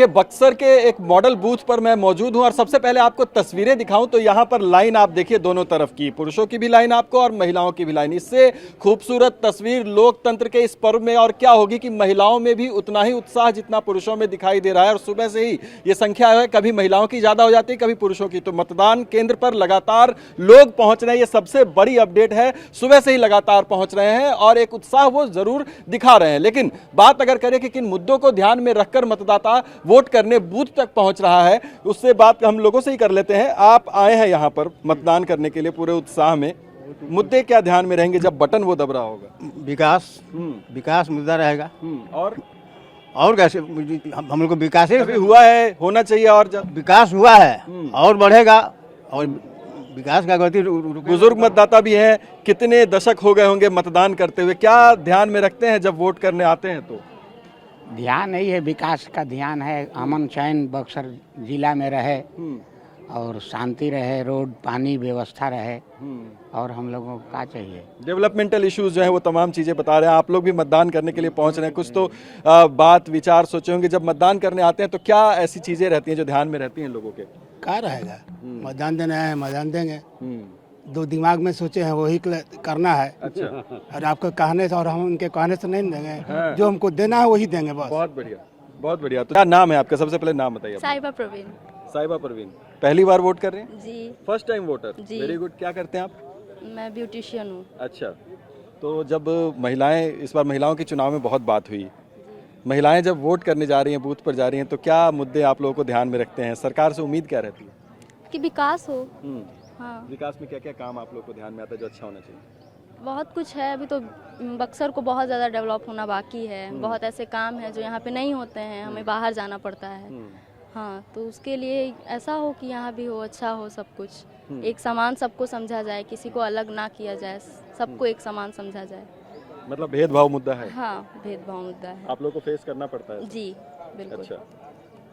देखिए बक्सर के एक मॉडल बूथ पर मैं मौजूद हूं और सबसे पहले आपको तस्वीरें दिखाऊं तो यहां पर लाइन आप देखिए दोनों तरफ की, पुरुषों की भी लाइन आपको और महिलाओं की भी लाइन। इससे खूबसूरत तस्वीर लोकतंत्र के इस पर्व में और क्या होगी कि महिलाओं में भी उतना ही उत्साह जितना पुरुषों में दिखाई दे रहा है और सुबह से ही ये संख्या है कभी महिलाओं की ज्यादा हो जाती है कभी पुरुषों की। तो मतदान केंद्र पर लगातार लोग पहुंच रहे हैं, ये सबसे बड़ी अपडेट है। सुबह से ही लगातार पहुंच रहे हैं और एक उत्साह वो जरूर दिखा रहे हैं। लेकिन बात अगर करें कि किन मुद्दों को ध्यान में रखकर मतदाता वोट करने बूथ तक पहुंच रहा है, उससे बात हम लोगों से ही कर लेते हैं। आप आए हैं यहां पर मतदान करने के लिए पूरे उत्साह में, मुद्दे क्या ध्यान में रहेंगे जब बटन वो दब रहा होगा? विकास मुद्दा रहेगा। और कैसे हम लोग को विकास अभी हुआ है, होना चाहिए और जब विकास हुआ है और बढ़ेगा और विकास का गति बुजुर्ग मतदाता भी हैं, कितने दशक हो गए होंगे मतदान करते हुए, क्या ध्यान में रखते हैं जब वोट करने आते हैं? तो ध्यान नहीं है, विकास का ध्यान है। अमन चैन बक्सर जिला में रहे और शांति रहे, रोड पानी व्यवस्था रहे और हम लोगों को क्या चाहिए। डेवलपमेंटल इश्यूज जो है वो तमाम चीज़ें बता रहे हैं। आप लोग भी मतदान करने के लिए पहुंच रहे हैं, कुछ तो बात विचार सोचे होंगे जब मतदान करने आते हैं, तो क्या ऐसी चीज़ें रहती हैं जो ध्यान में रहती हैं लोगों के? क्या रहेगा, मतदान देना है मतदान देंगे, दो दिमाग में सोचे हैं वही करना है। अच्छा। और आपके कहने से और हम उनके कहने से नहीं देंगे, जो हमको देना है वही देंगे बस। बहुत बढ़िया, बहुत बढ़िया। तो क्या नाम है आपका? सबसे पहले नाम बताइए। साहिबा प्रवीण। साहिबा प्रवीण, पहली बार वोट कर रहे हैं? जी। First time voter? जी। Very good. क्या करते हैं आप? मैं ब्यूटिशियन हूँ। अच्छा, तो जब महिलाएं, इस बार महिलाओं के चुनाव में बहुत बात हुई, महिलाएं जब वोट करने जा रही हैं, बूथ पर जा रही हैं, तो क्या मुद्दे आप लोगों को ध्यान में रखते हैं? सरकार से उम्मीद क्या रहती है? कि विकास हो। हाँ, विकास में क्या क्या काम आप लोग को ध्यान में आता है जो अच्छा होना चाहिए? बहुत कुछ है। अभी तो बक्सर को बहुत ज़्यादा डेवलप होना बाकी है। बहुत ऐसे काम हैं जो यहाँ पे नहीं होते हैं, हमें बाहर जाना पड़ता है। हाँ, तो उसके लिए ऐसा हो कि यहाँ भी हो, अच्छा हो सब कुछ। एक समान सबको समझा जाए, किसी को अलग ना किया जाए, सबको एक समान समझा जाए। मतलब भेदभाव मुद्दा है? हाँ, भेदभाव मुद्दा है। आप लोग को फेस करना पड़ता है? जी बिल्कुल। अच्छा,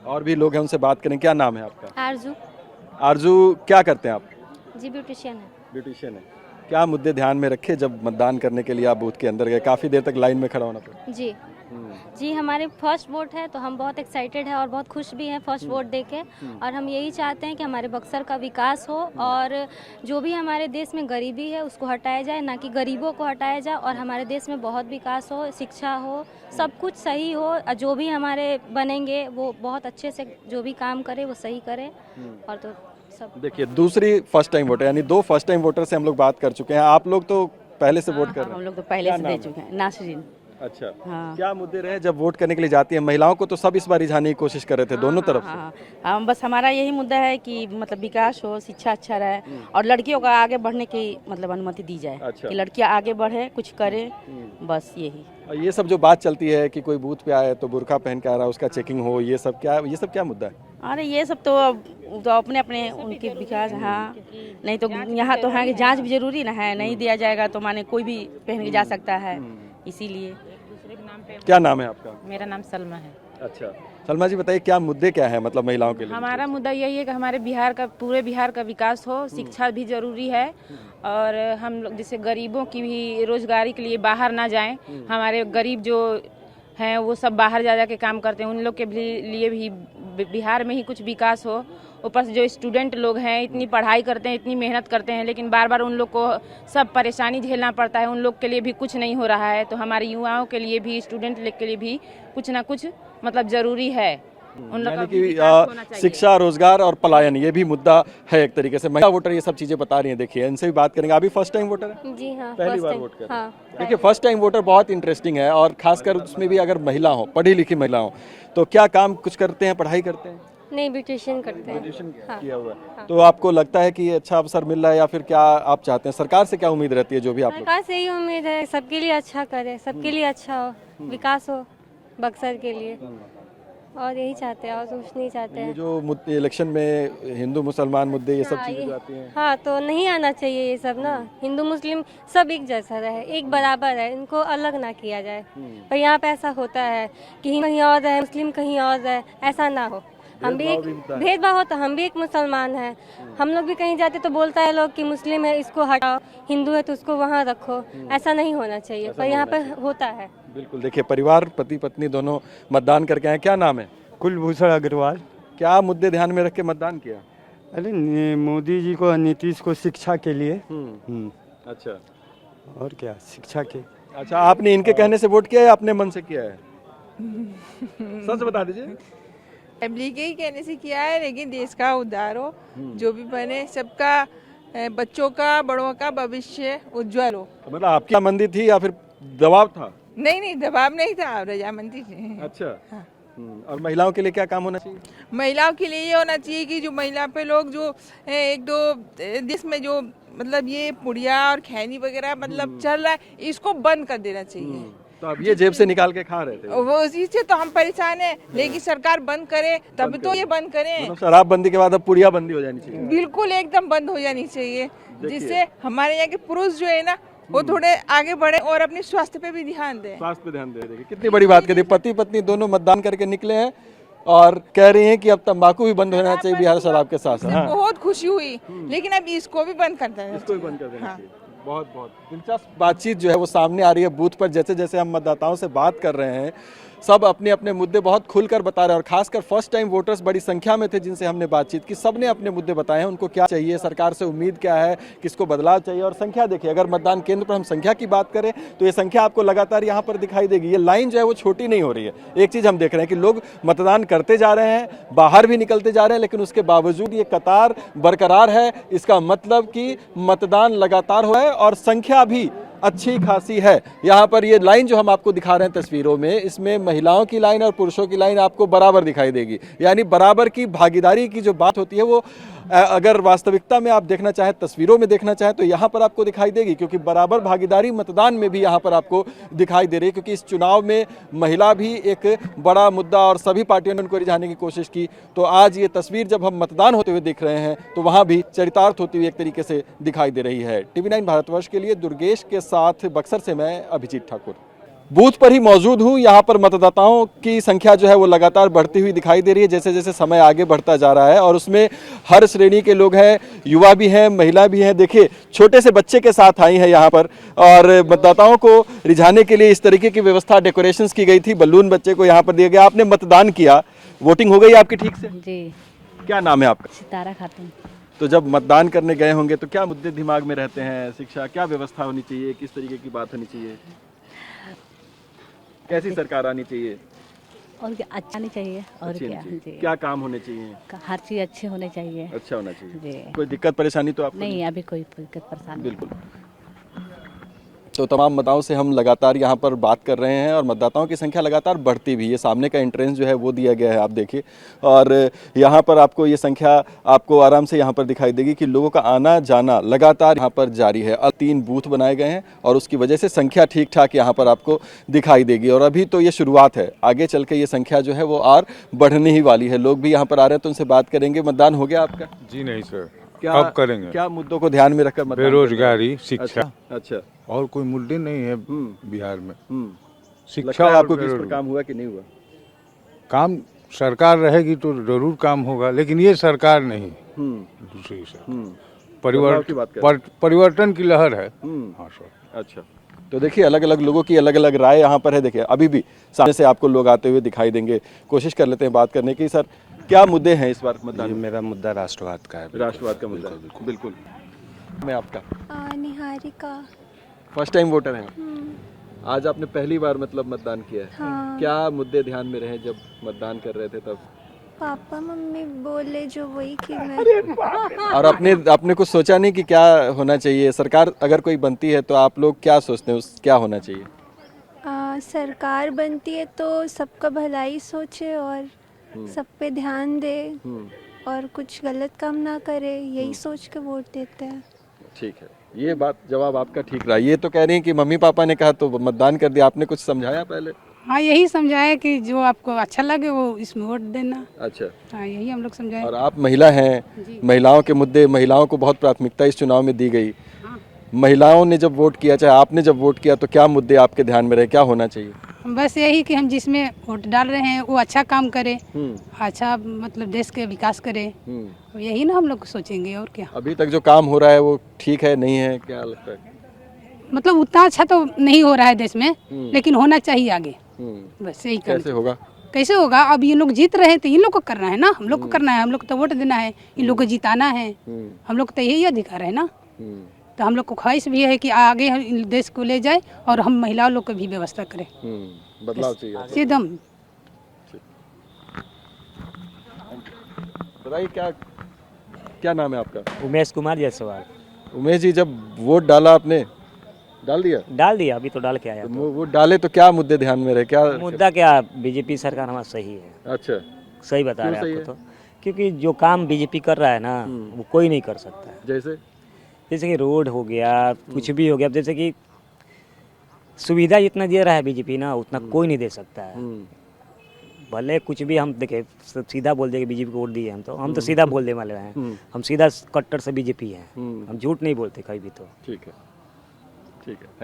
और भी लोग हैं, उनसे बात करें। क्या नाम है आपका? आरजू। आरजू, क्या करते हैं आप? जी ब्यूटिशियन है। ब्यूटिशियन है। क्या मुद्दे ध्यान में रखे जब मतदान करने के लिए आप बूथ के अंदर गए? काफी देर तक लाइन में खड़ा होना पड़ा। जी जी, हमारे फर्स्ट वोट है तो हम बहुत एक्साइटेड हैं और बहुत खुश भी हैं फर्स्ट वोट देके। और हम यही चाहते हैं कि हमारे बक्सर का विकास हो और जो भी हमारे देश में गरीबी है उसको हटाया जाए, ना कि गरीबों को हटाया जाए। और हमारे देश में बहुत विकास हो, शिक्षा हो, सब कुछ सही हो। जो भी हमारे बनेंगे वो बहुत अच्छे से जो भी काम करे वो सही करे। और तो सब देखिए, दूसरी फर्स्ट टाइम वोटर, यानी दो फर्स्ट टाइम वोटर से हम लोग बात कर चुके हैं। आप लोग तो पहले से वोट कर रहे हैं? हम लोग तो पहले से दे चुके हैं। नासरीन। अच्छा। हाँ। क्या मुद्दे रहे जब वोट करने के लिए जाती है? महिलाओं को तो सब इस बार रिझाने की कोशिश कर रहे थे दोनों तरफ से। हम बस हमारा यही मुद्दा है कि मतलब विकास हो, शिक्षा अच्छा रहे और लड़कियों का आगे बढ़ने की मतलब अनुमति दी जाए। अच्छा। कि लड़कियां आगे बढ़े, कुछ करे, बस यही। और ये सब जो बात चलती है कि कोई बूथ पे आए तो बुर्का पहन के आ रहा है, उसका चेकिंग हो, ये सब क्या मुद्दा है? अरे ये सब तो अपने अपने उनके विकास। हाँ, नहीं तो यहाँ तो है कि जांच भी जरूरी ना है, नहीं दिया जाएगा तो माने कोई भी पहन के जा सकता है, इसीलिए। क्या नाम है आपका? मेरा नाम सलमा है। अच्छा, सलमा जी बताइए, क्या मुद्दे क्या है मतलब महिलाओं के लिए? हमारा मुद्दा यही है कि हमारे बिहार का, पूरे बिहार का विकास हो, शिक्षा भी जरूरी है और हम लोग जैसे गरीबों की भी रोजगारी के लिए बाहर ना जाएं। हमारे गरीब जो हैं वो सब बाहर जा के काम करते हैं, उन लोग के लिए भी बिहार में ही कुछ विकास हो। ऊपर से जो स्टूडेंट लोग हैं इतनी पढ़ाई करते हैं, इतनी मेहनत करते हैं, लेकिन बार बार उन लोग को सब परेशानी झेलना पड़ता है, उन लोग के लिए भी कुछ नहीं हो रहा है। तो हमारे युवाओं के लिए भी, स्टूडेंट के लिए भी कुछ ना कुछ मतलब जरूरी है। उन लोग यानी कि शिक्षा, रोजगार और पलायन, ये भी मुद्दा है एक तरीके से। महिला वोटर ये सब चीजें बता रही हैं, देखिए इनसे भी बात करेंगे। अभी फर्स्ट टाइम वोटर है? जी हाँ, पहली बार वोट कर रहे हैं। देखिए, फर्स्ट टाइम वोटर बहुत इंटरेस्टिंग है और खासकर उसमें भी अगर महिला हो, पढ़ी लिखी महिला हो, तो क्या काम कुछ करते हैं, पढ़ाई करते हैं? नहीं, ब्यूटिशियन करते हैं। ग्रेजुएशन किया हुआ है। तो आपको लगता है कि अच्छा अवसर मिल रहा है या फिर क्या आप चाहते हैं? सरकार से क्या उम्मीद रहती है जो भी आप लोग? सरकार से यही उम्मीद है सबके लिए अच्छा करे, सबके लिए अच्छा हो, विकास हो बक्सर के लिए, और यही चाहते हैं और कुछ नहीं चाहते ये हैं। जो इलेक्शन में हिंदू मुसलमान मुद्दे, ये सब चीजें जो आती हैं, हाँ, तो नहीं आना चाहिए ये सब ना। हिंदू मुस्लिम सब एक जैसा रहे, एक बराबर है, इनको अलग ना किया जाए। पर यहाँ पे ऐसा होता है कि कहीं और है, मुस्लिम कहीं और है, ऐसा ना हो। हम भी एक भेदभाव होता, हम भी एक मुसलमान हैं, हम लोग भी कहीं जाते तो बोलता है लोग कि मुस्लिम है इसको हटाओ, हिंदू है तो उसको वहाँ रखो। ऐसा नहीं होना चाहिए, पर यहाँ पर होता है। बिल्कुल। देखिए, परिवार, पति पत्नी दोनों मतदान करके आए। क्या नाम है? कुलभूषण अग्रवाल। क्या मुद्दे ध्यान में रख के मतदान किया? अरे मोदी जी को, नीतीश को शिक्षा के लिए। अच्छा, और क्या, शिक्षा के। अच्छा, आपने इनके कहने से वोट किया है या अपने मन से किया है? सच बता दीजिए। फैमिली के ही कहने से किया है, लेकिन देश का उद्धार हो, जो भी बने, सबका, बच्चों का, बड़ों का भविष्य उज्जवल हो। मतलब आपकी रजामंदी थी या फिर दबाव था? नहीं, दबाव नहीं था, रजामंदी थी। अच्छा। और महिलाओं के लिए क्या काम होना चाहिए? महिलाओं के लिए ये होना चाहिए कि जो महिला पे लोग जो एक दो देश में जो मतलब ये पुड़िया और खैनी वगैरह मतलब चल रहा है, इसको बंद कर देना चाहिए। तो अब ये जेब से निकाल के खा रहे थे वो उसी से तो हम परेशान हैं, लेकिन सरकार बंद करे तब तो ये बंद करे। मतलब शराबबंदी के बाद अब पुड़िया बंदी हो जानी चाहिए। बिल्कुल एकदम बंद हो जानी चाहिए, जिससे हमारे यहाँ के पुरुष जो है ना वो थोड़े आगे बढ़े और अपने स्वास्थ्य पे भी ध्यान दें। स्वास्थ्य पे ध्यान दे। देखिए कितनी बड़ी बात करी, पति पत्नी दोनों मतदान करके निकले हैं और कह रही हैं कि अब तंबाकू भी बंद होना चाहिए बिहार शराब के साथ। हाँ, बहुत खुशी हुई, लेकिन अब इसको भी बंद करना है। इसको भी बंद कर देना चाहिए। बहुत बहुत दिलचस्प बातचीत जो है वो सामने आ रही है बूथ पर। जैसे जैसे हम मतदाताओं से बात कर रहे हैं, सब अपने अपने मुद्दे बहुत खुलकर बता रहे हैं और खासकर फर्स्ट टाइम वोटर्स बड़ी संख्या में थे जिनसे हमने बातचीत की। सबने अपने मुद्दे बताए हैं, उनको क्या चाहिए, सरकार से उम्मीद क्या है, किसको बदलाव चाहिए। और संख्या देखिए, अगर मतदान केंद्र पर हम संख्या की बात करें तो ये संख्या आपको लगातार यहाँ पर दिखाई देगी। ये लाइन जो है वो छोटी नहीं हो रही है। एक चीज़ हम देख रहे हैं कि लोग मतदान करते जा रहे हैं, बाहर भी निकलते जा रहे हैं, लेकिन उसके बावजूद ये कतार बरकरार है। इसका मतलब कि मतदान लगातार हुआ है और संख्या भी अच्छी खासी है। यहाँ पर ये लाइन जो हम आपको दिखा रहे हैं तस्वीरों में, इसमें महिलाओं की लाइन और पुरुषों की लाइन आपको बराबर दिखाई देगी। यानी बराबर की भागीदारी की जो बात होती है वो अगर वास्तविकता में आप देखना चाहें, तस्वीरों में देखना चाहें, तो यहाँ पर आपको दिखाई देगी, क्योंकि बराबर भागीदारी मतदान में भी यहाँ पर आपको दिखाई दे रही है। क्योंकि इस चुनाव में महिला भी एक बड़ा मुद्दा और सभी पार्टियों ने उनको रिझाने की कोशिश की। तो आज ये तस्वीर जब हम मतदान होते हुए देख रहे हैं तो वहाँ भी चरितार्थ होती हुई एक तरीके से दिखाई दे रही है। TV9 भारतवर्ष के लिए दुर्गेश के साथ बक्सर से मैं अभिजीत ठाकुर बूथ पर ही मौजूद हूँ। यहाँ पर मतदाताओं की संख्या जो है वो लगातार बढ़ती हुई दिखाई दे रही है जैसे जैसे समय आगे बढ़ता जा रहा है, और उसमें हर श्रेणी के लोग हैं, युवा भी हैं, महिला भी हैं। देखिए छोटे से बच्चे के साथ आई हैं यहाँ पर, और मतदाताओं को रिझाने के लिए इस तरीके की व्यवस्था, डेकोरेशंस की गई थी, बलून बच्चे को यहाँ पर दिया गया। आपने मतदान किया, वोटिंग हो गई आपकी ठीक से? जी। क्या नाम है आपका? सितारा खातून। तो जब मतदान करने गए होंगे तो क्या मुद्दे दिमाग में रहते हैं? शिक्षा, क्या व्यवस्था होनी चाहिए, किस तरीके की बात होनी चाहिए, कैसी सरकार आनी चाहिए, और क्या अच्छा नहीं चाहिए, और क्या जी, क्या काम होने चाहिए? हर चीज अच्छे होने चाहिए, अच्छा होना चाहिए जी। कोई दिक्कत परेशानी तो आपको नहीं, अभी कोई दिक्कत परेशानी बिल्कुल। तो तमाम मतदाताओं से हम लगातार यहाँ पर बात कर रहे हैं और मतदाताओं की संख्या लगातार बढ़ती भी है। सामने का एंट्रेंस जो है वो दिया गया है, आप देखिए, और यहाँ पर आपको ये संख्या आपको आराम से यहाँ पर दिखाई देगी कि लोगों का आना जाना लगातार यहाँ पर जारी है। अब 3 बूथ बनाए गए हैं और उसकी वजह से संख्या ठीक ठाक यहाँ पर आपको दिखाई देगी। और अभी तो ये शुरुआत है, आगे चल के ये संख्या जो है वो और बढ़ने ही वाली है। लोग भी यहाँ पर आ रहे हैं तो उनसे बात करेंगे। मतदान हो गया आपका? जी नहीं सर, क्या अब करेंगे। क्या मुद्दों को ध्यान में रखकर मतदान? बेरोजगारी, शिक्षा। अच्छा, और कोई मुद्दे नहीं है बिहार में। शिक्षा लगता है आपको और कि इस पर काम हुआ कि नहीं हुआ? काम सरकार रहेगी तो जरूर काम होगा, लेकिन ये सरकार नहीं, दूसरी परिवर्तन की लहर है। हाँ सर। अच्छा, तो देखिए अलग अलग लोगों की अलग अलग राय यहाँ पर है। देखिए अभी भी सामने से आपको लोग आते हुए दिखाई देंगे। कोशिश कर लेते हैं बात करने की। सर क्या मुद्दे हैं इस बार मतदान? मेरा मुद्दा राष्ट्रवाद का है। राष्ट्रवाद का मुद्दा? बिल्कुल। मैं आपका? निहारिका। फर्स्ट टाइम वोटर हैं? आज आपने पहली बार मतलब मतदान किया है? हाँ। क्या मुद्दे ध्यान में रहे जब मतदान कर रहे थे तब? पापा मम्मी बोले जो वही की मैं। और आपने कुछ सोचा नहीं कि क्या होना चाहिए? सरकार अगर कोई बनती है तो आप लोग क्या सोचते हैं, क्या होना चाहिए? सरकार बनती है तो सबका भलाई सोचे और सब पे ध्यान दे और कुछ गलत काम ना करे, यही सोच के वोट देते हैं। ठीक है, ये बात जवाब आपका ठीक रहा। ये तो कह रही हैं कि मम्मी पापा ने कहा तो मतदान कर दिया। आपने कुछ समझाया पहले? हाँ, यही समझाया कि जो आपको अच्छा लगे वो इसमें वोट देना। अच्छा, हाँ, यही हम लोग समझाए। और आप महिला हैं, महिलाओं के मुद्दे, महिलाओं को बहुत प्राथमिकता इस चुनाव में दी गई। महिलाओं ने जब वोट किया, चाहे आपने जब वोट किया, तो क्या मुद्दे आपके ध्यान में रहे, क्या होना चाहिए? बस यही कि हम जिसमें वोट डाल रहे हैं वो अच्छा काम करे, अच्छा मतलब देश के विकास करे, यही ना हम लोग सोचेंगे, और क्या। अभी तक जो काम हो रहा है वो ठीक है, नहीं है, क्या लगता है? मतलब उतना अच्छा तो नहीं हो रहा है देश में, लेकिन होना चाहिए आगे, बस यही। कैसे होगा? कैसे होगा? अब ये लोग जीत रहे हैं तो इन लोग को करना है ना, हम लोग को करना है, हम लोग को तो वोट देना है, इन लोग को जिताना है, हम लोग को तो यही अधिकार है ना। तो हम लोग को ख्वाहिश भी है कि आगे हम देश को ले जाए और हम महिलाओं लोग को भी व्यवस्था करें। बदलाव चाहिए। एकदम। बताइए क्या क्या नाम है आपका? उमेश कुमार जायसवाल। उमेश जी, जब वोट डाला आपने, डाल दिया? अभी तो डाल के आया। तो वो डाले तो क्या मुद्दे ध्यान में रहे? क्या मुद्दा क्या, बीजेपी सरकार हमारा सही है। अच्छा, सही बता रहे हैं आपको तो, क्योंकि जो काम बीजेपी कर रहा है ना वो कोई नहीं कर सकता है। जैसे कि रोड हो गया, कुछ भी हो गया, जैसे कि सुविधा जितना दे रहा है बीजेपी ना उतना कोई नहीं दे सकता है। भले कुछ भी हम देखे सीधा बोल देंगे बीजेपी को वोट दिए हम तो सीधा बोलने वाले हैं, हम सीधा कट्टर से बीजेपी हैं, हम झूठ नहीं बोलते कहीं भी। तो ठीक है, ठीक है।